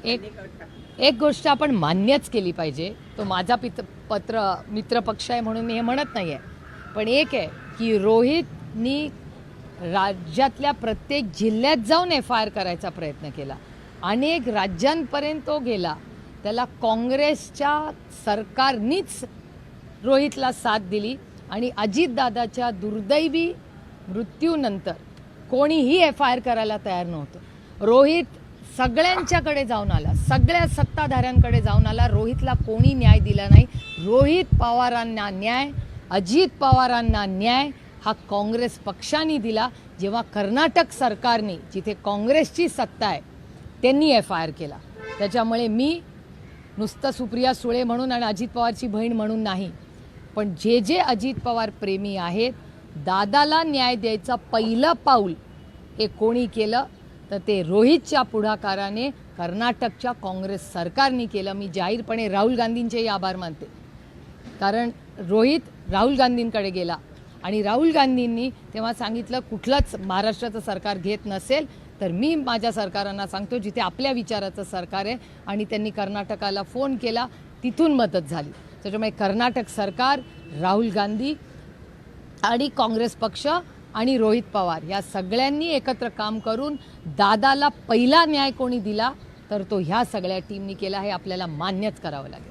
एक एक गोष्ट आपण मान्यच केली पाहिजे. तो माझा मित्र पक्ष आहे म्हणून मी हे म्हणत नाही आहे. पण एक आहे की रोहितनी राज्यातल्या प्रत्येक जिल्ह्यात जाऊन FIR करायचा प्रयत्न केला. अनेक राज्यांपर्यंत तो गेला. त्याला काँग्रेसच्या सरकारनीच रोहितला साथ दिली आणि अजितदादाच्या दुर्दैवी मृत्यूनंतर कोणीही FIR करायला तयार नव्हतं. रोहित सगळ्यांच्याकडे जाऊन आला, सगळ्या सत्ताधाऱ्यांकडे जाऊन आला. रोहितला कोणी न्याय दिला नाही. रोहित पवारांना न्याय, अजित पवारांना न्याय हा काँग्रेस पक्षाने दिला. जेव्हा कर्नाटक सरकारने, जिथे काँग्रेसची सत्ता आहे, त्यांनी FIR केला. त्याच्यामुळे मी नुसतं सुप्रिया सुळे म्हणून आणि अजित पवारची बहीण म्हणून नाही, पण जे अजित पवार प्रेमी आहेत, दादाला न्याय द्यायचं पहिलं पाऊल हे कोणी केलं तर ते रोहितच्या पुढाकाराने कर्नाटकच्या काँग्रेस सरकारने केलं. मी जाहीरपणे राहुल गांधींचेही आभार मानते, कारण रोहित राहुल गांधींकडे गेला आणि राहुल गांधींनी तेव्हा सांगितलं कुठलंच महाराष्ट्राचं सरकार घेत नसेल तर मी माझ्या सरकारांना सांगतो जिथे आपल्या विचाराचं सरकार आहे, आणि त्यांनी कर्नाटकाला फोन केला, तिथून मदत झाली. त्याच्यामुळे कर्नाटक सरकार, राहुल गांधी आणि काँग्रेस पक्ष आणि रोहित पवार या सगळ्यांनी एकत्र काम करून दादाला पहिला न्याय कोणी दिला तर तो ह्या सगळ्या टीमनी केला. हे आपल्याला मान्यच करावं लागेल.